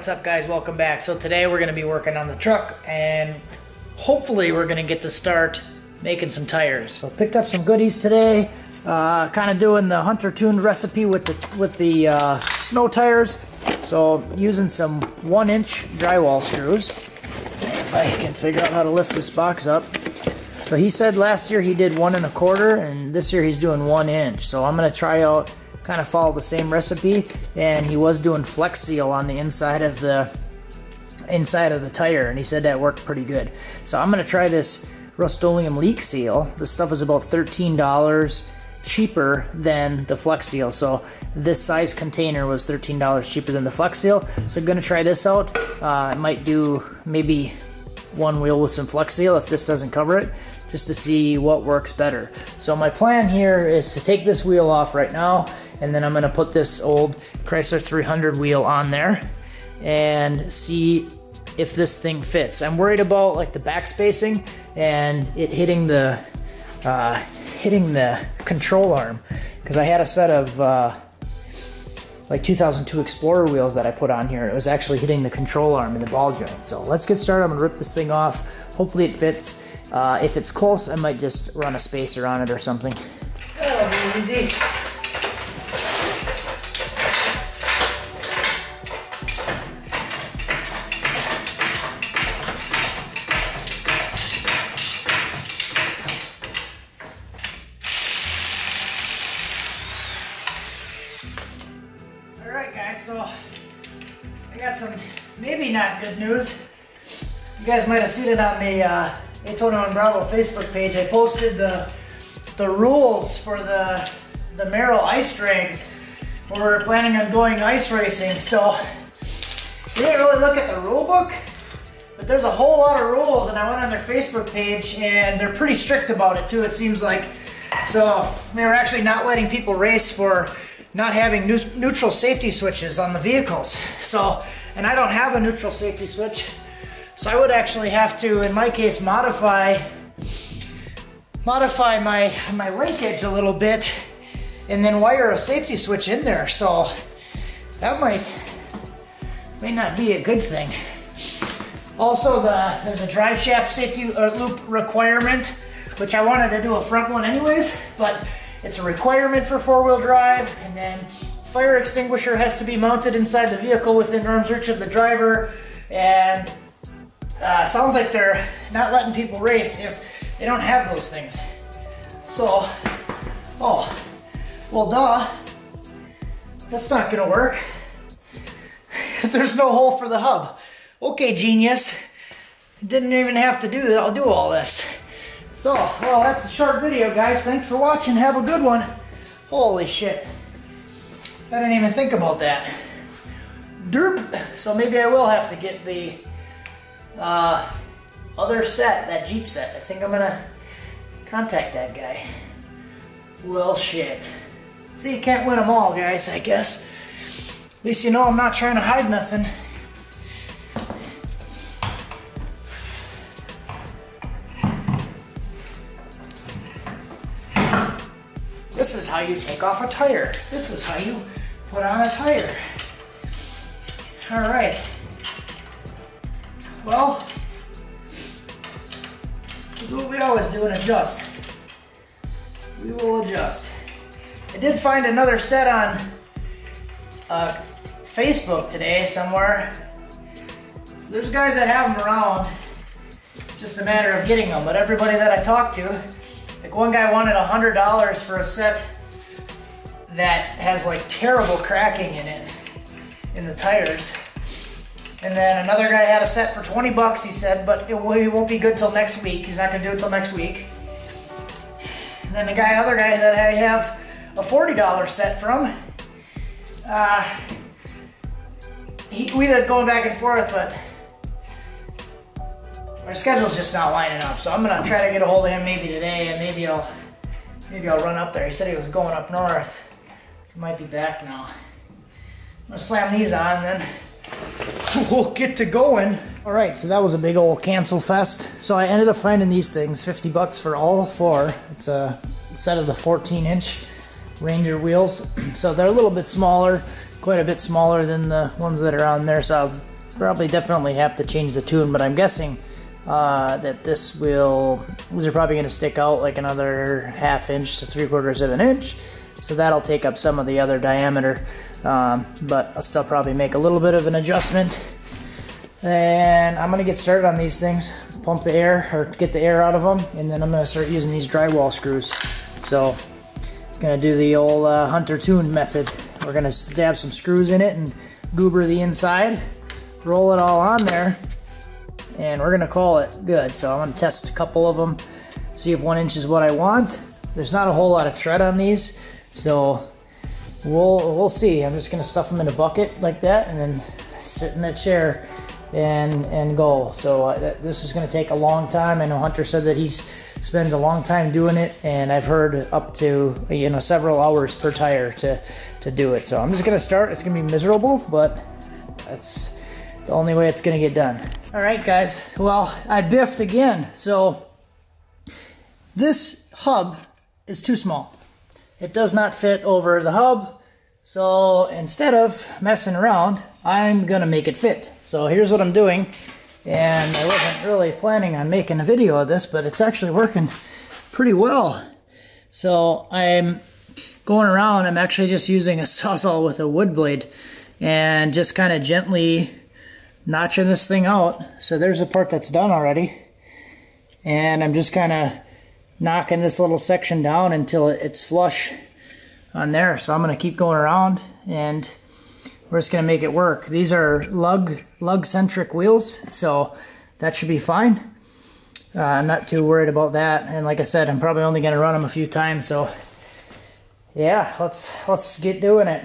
what's up guys? Welcome back. So today we're going to be working on the truck and hopefully we're going to get to start making some tires. So picked up some goodies today, kind of doing the Hunter tuned recipe with the snow tires. So using some 1-inch drywall screws. If I can figure out how to lift this box up. So he said last year he did 1 1/4 and this year he's doing 1 inch. So I'm going to try out, kind of follow the same recipe, and he was doing Flex Seal on the inside of the tire, and he said that worked pretty good. So I'm going to try this Rust-Oleum leak seal. This stuff is about $13 cheaper than the Flex Seal. So this size container was $13 cheaper than the Flex Seal. So I'm going to try this out. I might do maybe one wheel with some Flex Seal if this doesn't cover it, just to see what works better. So my plan here is to take this wheel off right now, and then I'm going to put this old Chrysler 300 wheel on there and see if this thing fits. I'm worried about like the back spacing and it hitting the control arm, because I had a set of like 2002 Explorer wheels that I put on here, and it was actually hitting the control arm and the ball joint. So let's get started. I'm gonna rip this thing off. Hopefully it fits. If it's close, I might just run a spacer on it or something. That'll be easy. Alright guys, so I got some maybe not good news. You guys might have seen it on the Daytona and Bravo Facebook page. I posted the rules for the Merrill ice drags. We're planning on going ice racing, so we didn't really look at the rule book, but there's a whole lot of rules, and I went on their Facebook page and they're pretty strict about it too, it seems like. So they were actually not letting people race for not having neutral safety switches on the vehicles. So, and I don't have a neutral safety switch, so I would actually have to, in my case, modify my linkage a little bit and then wire a safety switch in there. So that may not be a good thing. Also, there's a drive shaft safety loop requirement, which I wanted to do a front one anyways, but it's a requirement for 4-wheel drive. And then fire extinguisher has to be mounted inside the vehicle within arm's reach of the driver. And sounds like they're not letting people race if they don't have those things. So, oh, well duh, that's not gonna work. There's no hole for the hub. Okay, genius, didn't even have to do that. I'll do all this. So, well, that's a short video, guys. Thanks for watching. Have a good one. Holy shit, I didn't even think about that. Derp. So maybe I will have to get the other set, that Jeep set. I think I'm gonna contact that guy. Well, shit. See, you can't win them all, guys, I guess. At least you know I'm not trying to hide nothing. This is how you take off a tire. This is how you put on a tire. All right. Well, we'll do what we always do and adjust. We will adjust. I did find another set on Facebook today somewhere. So there's guys that have them around. It's just a matter of getting them. But everybody that I talked to, like one guy wanted $100 for a set that has like terrible cracking in it, in the tires. And then another guy had a set for 20 bucks, he said, but it won't be good till next week. He's not gonna do it till next week. And then the other guy that I have a $40 set from, we were going back and forth, but our schedule's just not lining up. So I'm gonna try to get a hold of him maybe today, and maybe I'll run up there. He said he was going up north, so he might be back now. I'm gonna slam these on, then we'll get to going. All right, so that was a big old cancel fest. So I ended up finding these things, 50 bucks for all 4. It's a set of the 14-inch Ranger wheels. So they're a little bit smaller, quite a bit smaller than the ones that are on there. So probably definitely have to change the tune, but I'm guessing that these are probably going to stick out like another 1/2 inch to 3/4 of an inch. So that'll take up some of the other diameter, but I'll still probably make a little bit of an adjustment. And I'm going to get started on these things, pump the air, or get the air out of them, and then I'm going to start using these drywall screws. So I'm going to do the old Hunter Tuned method. We're going to stab some screws in it and goober the inside, roll it all on there, and we're going to call it good. So I'm going to test a couple of them, see if 1 inch is what I want. There's not a whole lot of tread on these, so we'll see. I'm just going to stuff them in a bucket like that and then sit in that chair and go. So this is going to take a long time. I know Hunter said that he's spends a long time doing it, and I've heard up to several hours per tire to do it. So I'm just going to start. It's going to be miserable, but that's the only way it's going to get done. All right, guys. Well, I biffed again. So this hub is too small. It does not fit over the hub. So instead of messing around, I'm gonna make it fit. So here's what I'm doing, and I wasn't really planning on making a video of this, but it's actually working pretty well. So I'm going around, I'm actually just using a sawzall with a wood blade and just kind of gently notching this thing out. So there's a part that's done already, and I'm just kind of knocking this little section down until it's flush on there. So I'm going to keep going around, and we're just going to make it work. These are lug-centric wheels, so that should be fine. I'm not too worried about that, and like I said, I'm probably only going to run them a few times. So yeah, let's get doing it.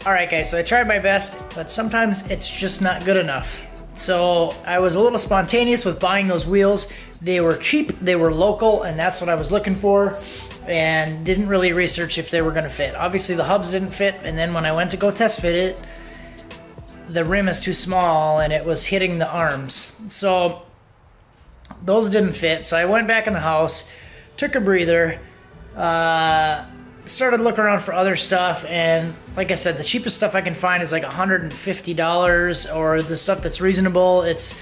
Alright guys, so I tried my best, but sometimes it's just not good enough. So I was a little spontaneous with buying those wheels. They were cheap, they were local, and that's what I was looking for, and didn't really research if they were going to fit. Obviously the hubs didn't fit, and then when I went to go test fit it, the rim is too small and it was hitting the arms. So those didn't fit, so I went back in the house, took a breather, started looking around for other stuff, and like I said, the cheapest stuff I can find is like $150, or the stuff that's reasonable, it's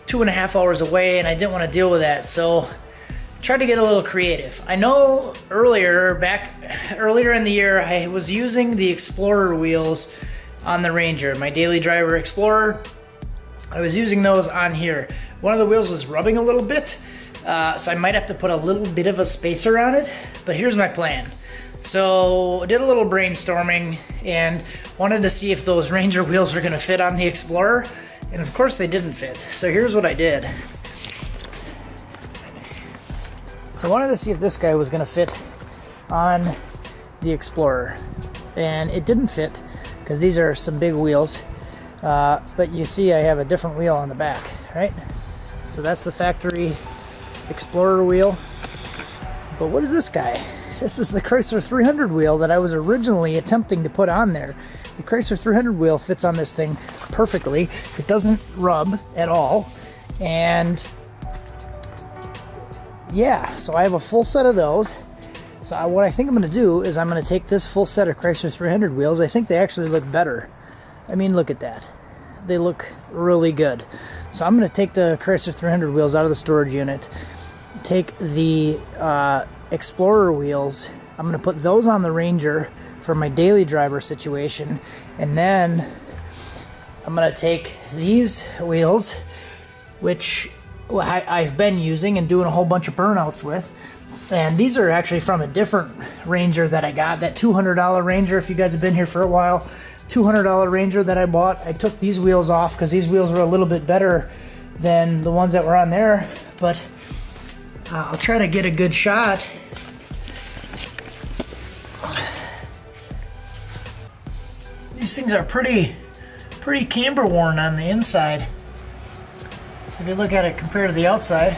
2.5 hours away, and I didn't want to deal with that, so tried to get a little creative. I know earlier in the year, I was using the Explorer wheels on the Ranger, my daily driver Explorer. I was using those on here. One of the wheels was rubbing a little bit, so I might have to put a little bit of a spacer on it, but here's my plan. So I did a little brainstorming and wanted to see if those Ranger wheels were going to fit on the Explorer, and of course they didn't fit. So here's what I did. So I wanted to see if this guy was going to fit on the Explorer, and it didn't fit because these are some big wheels, but you see I have a different wheel on the back, right? So that's the factory Explorer wheel. But what is this guy? This is the Chrysler 300 wheel that I was originally attempting to put on there. The Chrysler 300 wheel fits on this thing perfectly. It doesn't rub at all. And yeah, so I have a full set of those. So what I think I'm going to do is I'm going to take this full set of Chrysler 300 wheels. I think they actually look better. I mean, look at that. they look really good. So I'm going to take the Chrysler 300 wheels out of the storage unit, take the Explorer wheels, I'm going to put those on the Ranger for my daily driver situation, and then I'm going to take these wheels, which I've been using and doing a whole bunch of burnouts with, and these are actually from a different Ranger that I got, that $200 Ranger. If you guys have been here for a while, $200 Ranger that I bought, I took these wheels off because these wheels were a little bit better than the ones that were on there, but I'll try to get a good shot. These things are pretty camber worn on the inside. So if you look at it compared to the outside,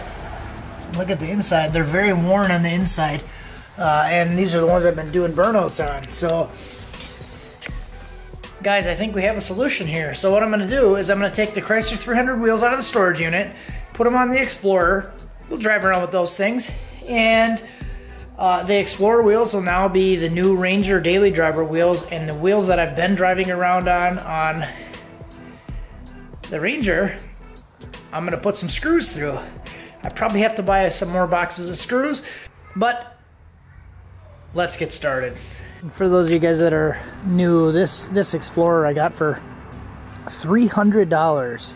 look at the inside, they're very worn on the inside. And these are the ones I've been doing burnouts on. So guys, I think we have a solution here. So what I'm gonna do is I'm gonna take the Chrysler 300 wheels out of the storage unit, put them on the Explorer. We'll drive around with those things. And the Explorer wheels will now be the new Ranger daily driver wheels, and the wheels that I've been driving around on the Ranger, I'm gonna put some screws through. I probably have to buy some more boxes of screws, but let's get started. And for those of you guys that are new, this Explorer I got for $300.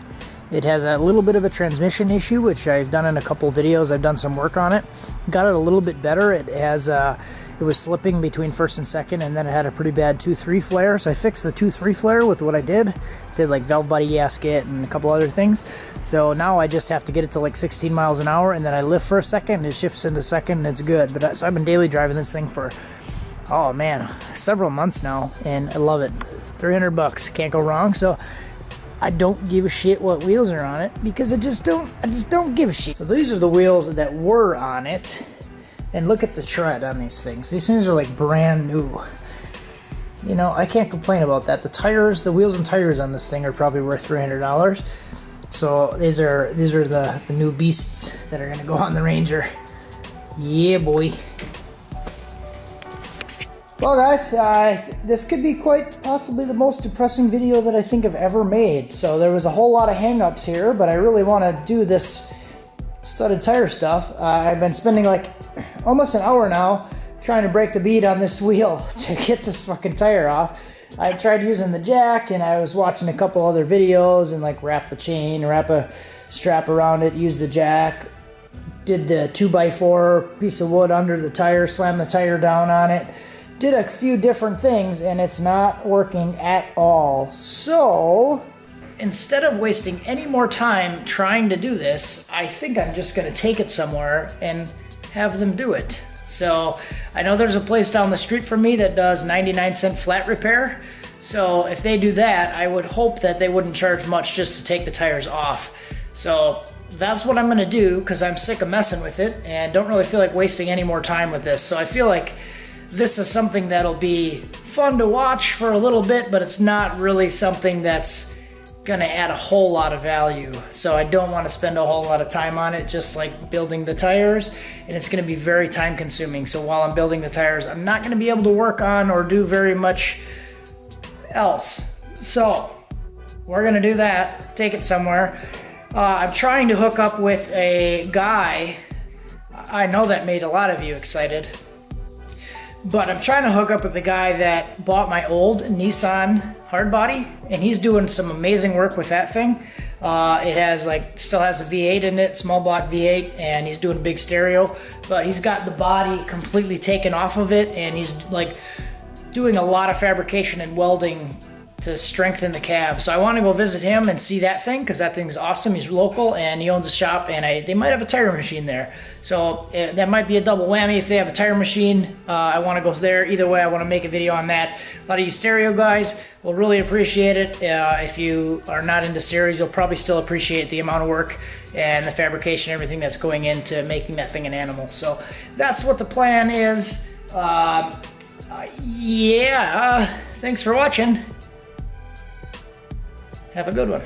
It has a little bit of a transmission issue, which I've done in a couple videos. I've done some work on it. Got it a little bit better. It has it was slipping between first and second, and then it had a pretty bad 2-3 flare. So I fixed the 2-3 flare with what I did. Did like valve body gasket and a couple other things. So now I just have to get it to like 16 miles an hour, and then I lift for a second, it shifts into second, and it's good. But so I've been daily driving this thing for, oh man, several months now, and I love it. 300 bucks, can't go wrong. So I don't give a shit what wheels are on it, because I just don't give a shit. So these are the wheels that were on it, and look at the tread on these things. These things are like brand new. You know, I can't complain about that. The tires, the wheels and tires on this thing are probably worth $300. So these are the new beasts that are gonna go on the Ranger. Yeah, boy. Well guys, this could be quite possibly the most depressing video that I think I've ever made. So there was a whole lot of hang-ups here, but I really want to do this studded tire stuff. I've been spending like almost an hour now trying to break the bead on this wheel to get this fucking tire off. I tried using the jack, and I was watching a couple other videos and like wrap the chain, wrap a strap around it, use the jack, did the 2x4 piece of wood under the tire, slam the tire down on it. Did a few different things, and it's not working at all. So instead of wasting any more time trying to do this, I think I'm just gonna take it somewhere and have them do it. So I know there's a place down the street from me that does 99-cent flat repair. So if they do that, I would hope that they wouldn't charge much just to take the tires off. So that's what I'm gonna do, because I'm sick of messing with it and don't really feel like wasting any more time with this. So I feel like this is something that'll be fun to watch for a little bit, but it's not really something that's gonna add a whole lot of value. So I don't want to spend a whole lot of time on it, just like building the tires, and it's gonna be very time consuming. So while I'm building the tires, I'm not gonna be able to work on or do very much else. So we're gonna do that, take it somewhere. I'm trying to hook up with a guy. I know that made a lot of you excited. But I'm trying to hook up with the guy that bought my old Nissan hardbody, and he's doing some amazing work with that thing. It has still has a V8 in it, small block V8, and he's doing a big stereo, but he's got the body completely taken off of it, and he's like doing a lot of fabrication and welding to strengthen the cab. So I want to go visit him and see that thing, because that thing's awesome. He's local and he owns a shop, and they might have a tire machine there. So that might be a double whammy if they have a tire machine. I want to go there. Either way, I want to make a video on that. A lot of you stereo guys will really appreciate it. If you are not into stereos, you'll probably still appreciate the amount of work and the fabrication, everything that's going into making that thing an animal. So that's what the plan is. Thanks for watching. Have a good one.